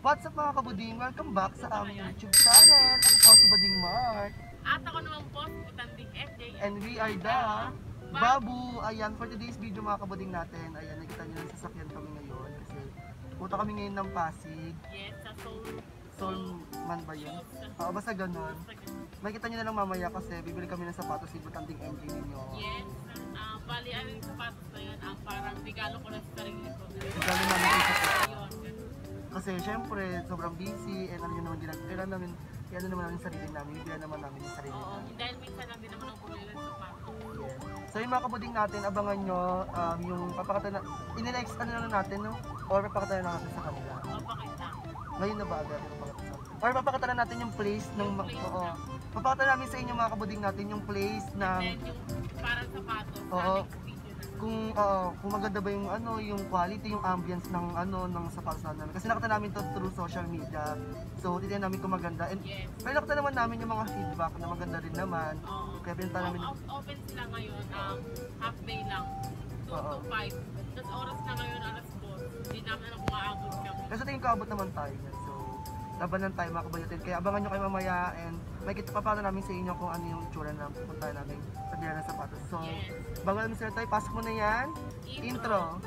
What's up mga kabuding? Welcome back sa aming YouTube channel. Ako po si Bading Mark. At ako naman po, si Butanding FJ. And we are the Babu. Ayan, for today's video mga kabuding natin. Ayan, nakita nyo lang sasakyan kami ngayon. Kasi punta kami ngayon ng Pasig. Yes, sa Soul man ba yun? Oo, basta ganun. Makikita nyo na lang mamaya kasi bibili kami ng sapatos si Butanding MJ ninyo. Yes, bali ano yung sapatos na yun, parang regalo ko lang sa sarili ko. Regalo namin yung sapatos. Ayun, ganun. Kasi syempre, sobrang busy and ano yun naman kailan namin, ano naman namin sarili namin, hindi naman namin yung sarili Oo, namin. dahil minsan lang din naman ang bumili ng sapatos. Yes. So yung mga kabuding natin, abangan nyo yung papakita na, inilex ano na natin, no? Or papakita na natin sa kanila. Papakita. Ngayon na ba agad? Or papakita na natin yung place ng, oo. Papakita namin sa inyo mga kabuding natin yung place ng, Then yung parang sapatos, oo. sa next video na. Kung maganda ba yung ano, yung quality, yung ambience ng ano ng sapatos namin. Kasi nakita namin to through social media. So titingnan namin kung maganda. And Yes. pero nakita naman namin yung mga feedback na maganda rin naman. Oo. Kaya pinunta namin. Open sila ngayon, half day lang. 2 Oo. to 5. Tapos oras na ngayon, alas 2. Hindi namin alam kung maabot kami. Kasi tingin ko abot naman tayo. So labanan tayo mga kabayotin. Kaya abangan nyo kayo mamaya and makikita pa paano namin sa inyo kung ano yung tsura na pupunta namin sa bilan ng sapatos. So Yes. bago namin sila tayo, pasok mo na yan. Intro.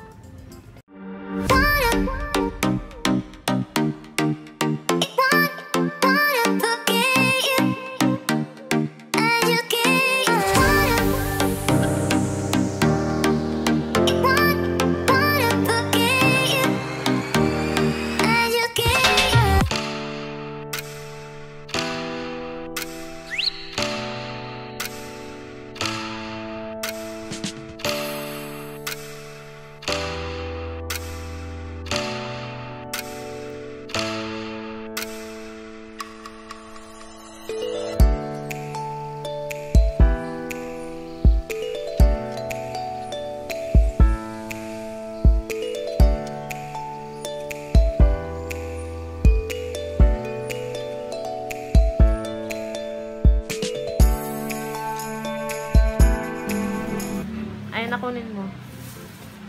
Ay, nakunin mo.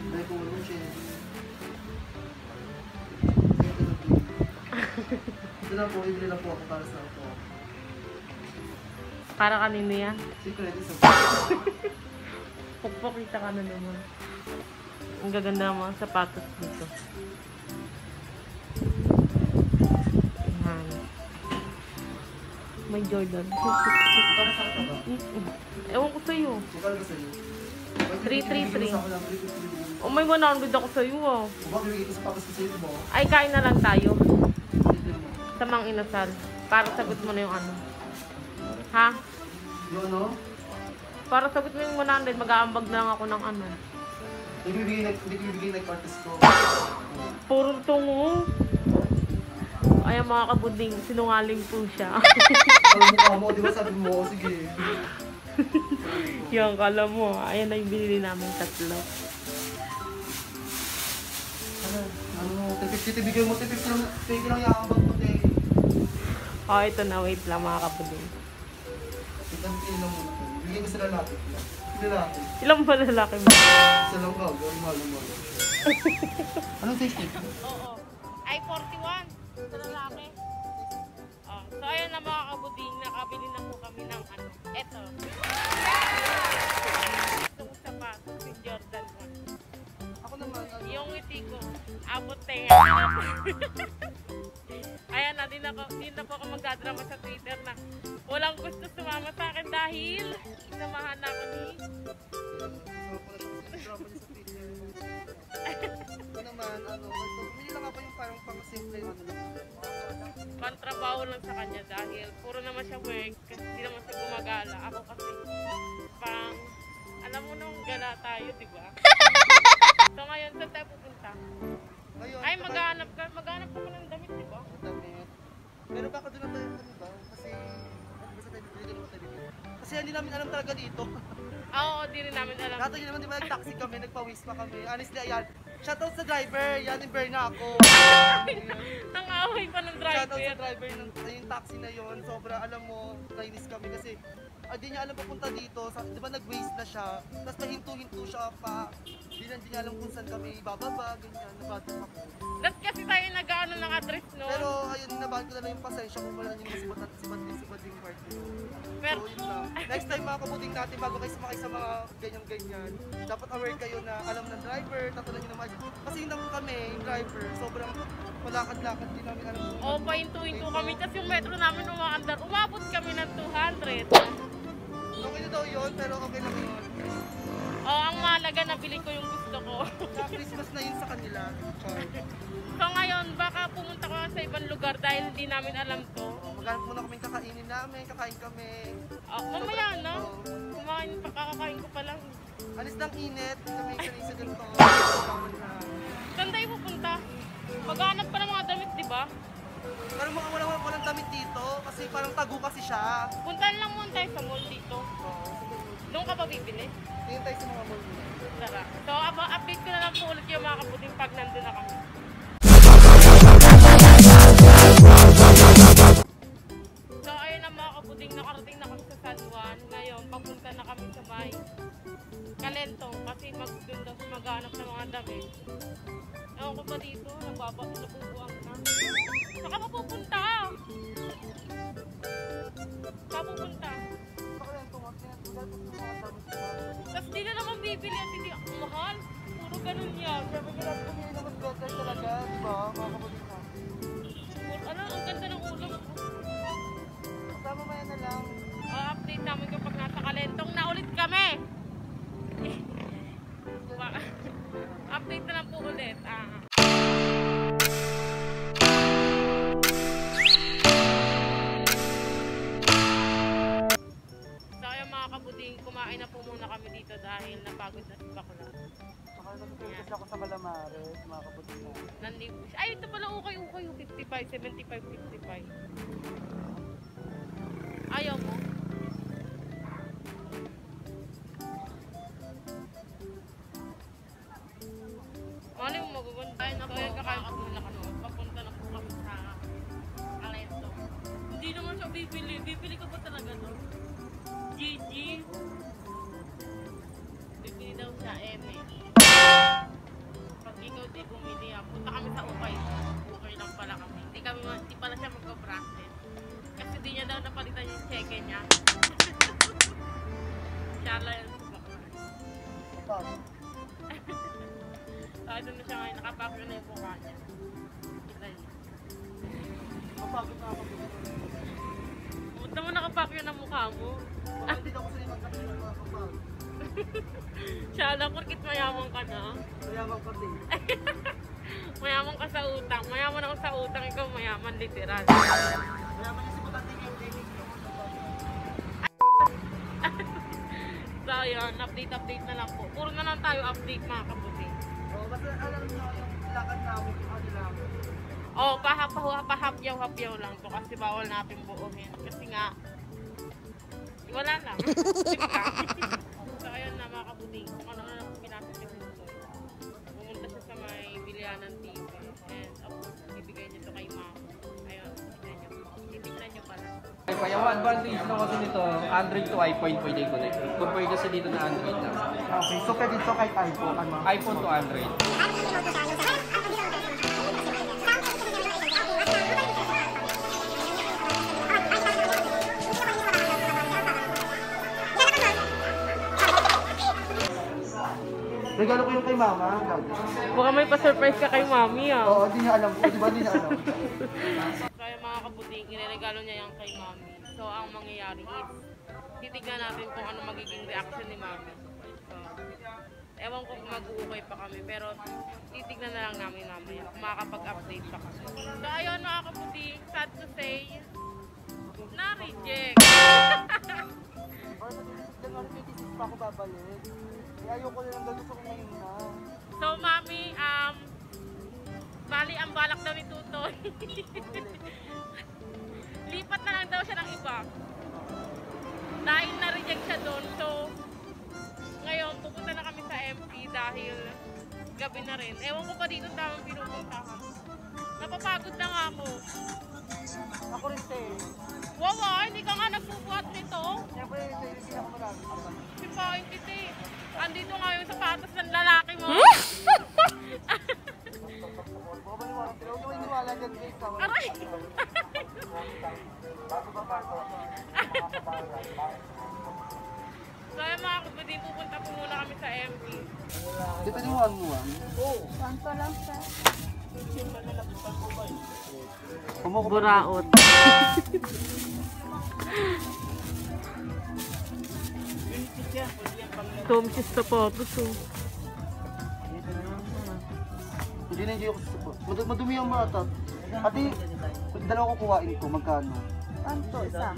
Dahil po mo siya. Ito na po, ibili lang po ako para sa ako. Para kanino yan? Secret is a Pagpakita ka na naman. Ang gaganda ng mga sapatos dito. Ayan. May Jordan. para sa ako ba? Ewan ko sa'yo. Magkano ba sa'yo? 333. Ako lang, 333. O may 100 ako sa'yo ah. Huwag yung ito sa papas ko sa'yo mo. Ay, kain na lang tayo. Hindi mo. Sa Mang Inasal. Para sagot mo na yung ano. Ha? Yung ano? Para sagot mo yung 100, mag-aambag na lang ako ng ano. Hindi ko bibigay ng parties ko. Puro tungo. Ay, mga kabuding, sinungaling po siya. Alam mo ka mo, di ba sabi mo? Sige. Yung kala mo, ayan na yung binili namin tatlo. Ano, 50 bigyan mo, 50 lang, 50 lang yung abang mo, te. Oh, ito na, wait lang mga kabuding. Itang lang mo. Bigyan ko sila lalaki. Lalaki. Ilang ba lalaki mo? Isa lang ka, gawin mo. Anong size tip? Oo. Ay, 41. Sa lalaki. Oh, so, ayan na mga kabuding, nakabili na po kami ng ano. Eto. Gusto ko sapatos, si Jordan 1. Ako naman, ano? Yung ngiti ko, abot tenga. Ayan na, din na po ako magdadrama sa Twitter na walang gusto sumama sa akin dahil samahan na ako ni... Ako naman, ano, bumili lang ako yung parang pang-simple, ano lang. Pantrabaho lang sa kanya dahil puro naman siya work, kasi hindi naman siya gumagala. Ako kasi pang, alam mo nung gala tayo, di ba? So ngayon, saan tayo pupunta? Ngayon, Ay, maghanap ka pa ng damit, di ba? damit. Pero baka doon na tayo, ano ba? Kasi, basta tayo bibili naman tayo dito. Kasi hindi namin alam talaga dito. Oo, di rin namin alam. Dati naman, di ba, nag-taxi kami, nagpawis pa kami. Honestly, ayan. Shoutout sa driver, yan, in-burn na ako. Ang away pa ng Shoutout sa driver. driver ng yung taxi na yon. Sobra, alam mo, nainis kami kasi di niya alam papunta dito. Di ba nag-waste na siya? Tapos pahinto-hinto siya pa. Di niya alam kung saan kami bababa, ganyan. Nabadam ako. That's kasi tayo nag-ano ng address no? Pero na yung pasensya kung wala yung sibat yung part nyo. Pero, So, yun lang. Next time mga kabuting natin, bago kayo sumakay sa mga ganyan-ganyan, dapat aware kayo na alam ng driver, tatalan nyo naman. Kasi yun lang kami, yung driver, sobrang malakad-lakad din namin alam. o pahinto-hinto kami kasi yung metro namin umaandar. Umabot kami ng 200. Okay na daw yun, pero okay lang yun. O, ang mahalaga, nabili ko yung gusto ko. Sa Christmas na yun sa kanila. Char. So ngayon, baka pumunta ko sa ibang lugar dahil hindi namin alam to. Maghanap muna kami kakainin namin, kakain kami. Mamaya na. Kumain pa, kakakain ko pa lang. Alis ng init, kami kanina sa ganito. Saan tayo pupunta? Maghanap pa ng mga damit, di ba? Pero mga walang damit dito, kasi parang tago kasi siya. Puntahan lang muna tayo sa mall dito. Oo. Doon ka pa bibili? Tingin tayo sa mga mall dito. Tara. So, update ko na lang po ulit yung mga kaputing pag nandun na kami. So, ayun na mga kaputing, nakarating na kami sa San Juan. Ngayon, papunta na kami sa may Kalentong kasi doon daw maghanap ng mga damit. Ewan ko pa dito, nabubuang na. Saka mapupunta? Saka pupunta? Tapos di na naman bibili at hindi ako mahal. Puro ganun yan. Siyempre kailangan bumili naman better talaga, di ba? Mga kabuting natin. Ano, ang ganda ng ulo. Kasama maya na lang. Update namin kapag nasa Kalentong na ulit kami. Update na lang po ulit. So ayun mga kabuting, kumain na po muna kami dito dahil napagod na si Bakla. Saka nasusunod kasi ako sa Calamares, mga kabuting natin. Nandito siya. Ay, ito pala ukay-ukay yung 55, 75, 55. Ayaw mo? Ano yung magaganda? Ay, naku, kakain ako muna kami. Papunta na po kami sa Alento. Hindi naman siya bibili. Bibili ka ba talaga to? Gigi. Bibili daw siya, Eme. Pag ikaw di bumili, punta kami sa Ukay. Ukay lang pala kami. Hindi pala siya magka-branded. Kasi di niya daw napalitan yung cheque niya. Siya lang yung subakay. Kahit doon na siya ngayon, nakapakyo na yung mukha niya. Kita niya. Mapagod na ako. Ba't naman nakapakyo na mukha mo? Hindi ako sa ibang kasi nakapagod. Siya lang, porkit mayaman ka na. Mayaman ka din. Mayaman ka sa utang. Mayaman ako sa utang, ikaw mayaman literal. Mayaman yung si Butante yung training ko. So yun, update na lang po. Puro na lang tayo update mga kabuti. Basta alam nyo yung lakad namin, yung ano namin. Pahapyaw-hapyaw lang to kasi bawal natin buuhin. Kasi nga, wala lang. So ayun na mga kabuting, kung ano na lang pinasok si Busoy. Pumunta siya sa may bilihan ng TV. And of course, ibigay niya to kay ma'am. Ayun, titignan niyo pala. Yung advantage lang kasi nito, Android to iPhone pwede connect. Compare kasi dito na Android lang. Okay, so pwede ito kahit iPhone. Ano? iPhone to Android. Regalo ko yung kay mama. Baka may pa-surprise ka kay mami Oo, hindi niya alam. Di ba hindi niya alam? Kaya mga kabuting, iniregalo niya yan kay mami. So ang mangyayari is, titignan natin kung ano magiging reaction ni mami. So, ewan ko kung mag-uukay pa kami, pero titignan na lang namin mamaya kung makakapag-update pa kami. So ayun mga kabuting, sad to say, na-reject. January 26 pa ako babalik. Ayoko na lang daw, gusto ko ngayon na. So mami, bali ang balak daw ni Tutoy. Lipat na lang daw siya ng iba. Dahil na-reject siya doon. So, ngayon, pupunta na kami sa MP dahil gabi na rin. Ewan ko pa dito tamang pinupuntahan. Napapagod na nga ako. Ako rin te. Wawa, hindi ka nga nagbubuhat nito. Siyempre, hindi ako marami. Si Point Titi. Andito nga yung sapatos ng lalaki mo. Baka ba niwala? Pero huwag niwala dyan guys. Aray! So ayun mga kabuding, pupunta po muna kami sa MT. Dito yung 1-1. Kwanto lang sa... Buraot. Tom Chistopotus. Hindi na enjoy ako sa support. Madumi ang mata. Ate, dalawa ko kuhain ko. Magkano? Kwanto, isa.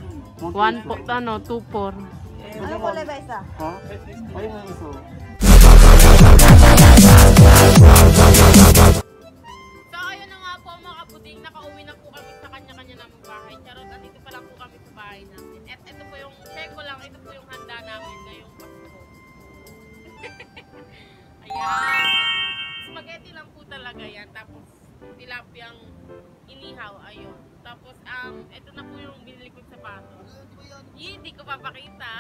1 po, 2-4. Ano kulay ba isa? Ha? Ayun ang iso. So ayun na nga po mga kabuding, nakauwi na po kami sa kanya-kanya namang bahay. Charot, at ito pa lang po kami sa bahay namin. At ito po yung, check ko lang, ito po yung handa namin ngayong Pasko. Ayan. Spaghetti lang po talaga yan. Tapos tilapiyang inihaw, ayun. Tapos ito na po yung binili kong sapatos. Hindi ko papakita.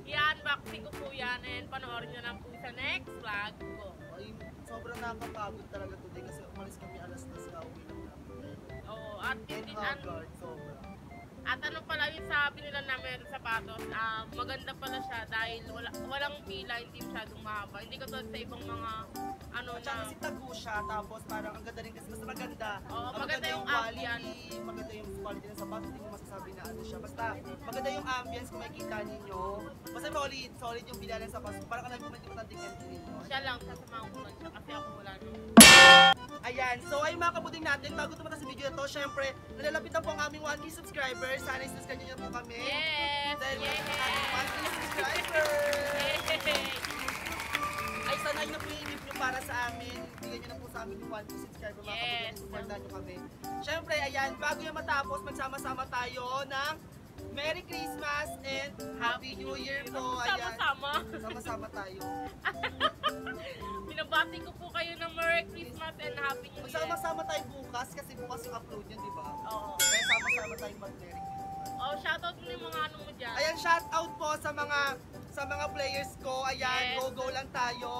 Yan, boxing ko po yan. And panoorin nyo lang po sa next vlog ko. Ay, sobrang nakakapagod talaga today kasi umalis kami alas 10 na uwi ng Oo, at And yun, haggard, sobra. at ano pala yung sa binila namin ng sapatos, maganda pala siya dahil walang pila, hindi masyadong mahaba. Hindi katulad sa ibang mga ano At saka na, kasi tago siya, tapos parang ang ganda rin kasi basta maganda. Oo, Ang maganda yung quality, maganda yung quality ng sapatos, hindi ko masasabi na ano siya. Basta maganda yung ambience kung makikita ninyo. Basta solid yung bila ng sapatos. Parang ka nagpumunti ko natin entry. siya lang sasamahan ko lang siya kasi ako wala naman. Ayan, so ay mga kabuding natin, bago tumata sa video na to, syempre, nalalapit na po ang aming 1K subscribers. Sana isubscribe nyo na po kami. Yes! Dahil Yay! ang aming 1K subscribers. Yay! Ay, sana yun na po yung i-give nyo para sa amin. Bigyan nyo na po sa amin yung 1K subscriber, mga Yes. kabuding, supportan nyo kami. Syempre, ayan, bago yung matapos, magsama-sama tayo ng Merry Christmas and Happy New Year po. Ayan, Sama-sama. sama-sama tayo. Binabati ko po kayo ng Merry Christmas and Happy New Year. Magsama-sama tayo bukas kasi bukas yung upload yun, di ba? Oo. Kaya sama-sama tayo mag-Merry Christmas. Oh, shoutout mo yung mga ano mo dyan. Ayan, shout out po sa mga players ko. Ayan, Yes. go lang tayo.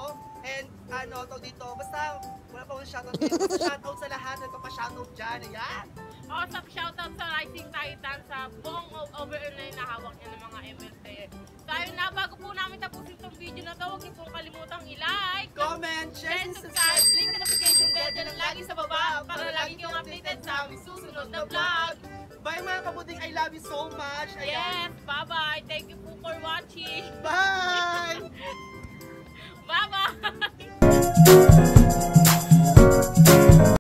And ano to dito, basta wala pa akong shoutout dito. Basta shoutout sa lahat, nagpapa-shoutout dyan. Ayan. Oh, sa shoutout sa Rising Titan sa buong over-online na hawak niya ng mga ML player. So ayun na, bago po namin tapusin itong video na to, huwag niyo pong kalimutang i-like, Comment, share, and and subscribe, subscribe. click the notification bell dyan lang lagi sa baba para lagi kayong updated sa aming susunod na vlog. Bye mga kabuding, I love you so much. Ayan. Yes, bye-bye. Thank you po for watching. Bye! Bye-bye!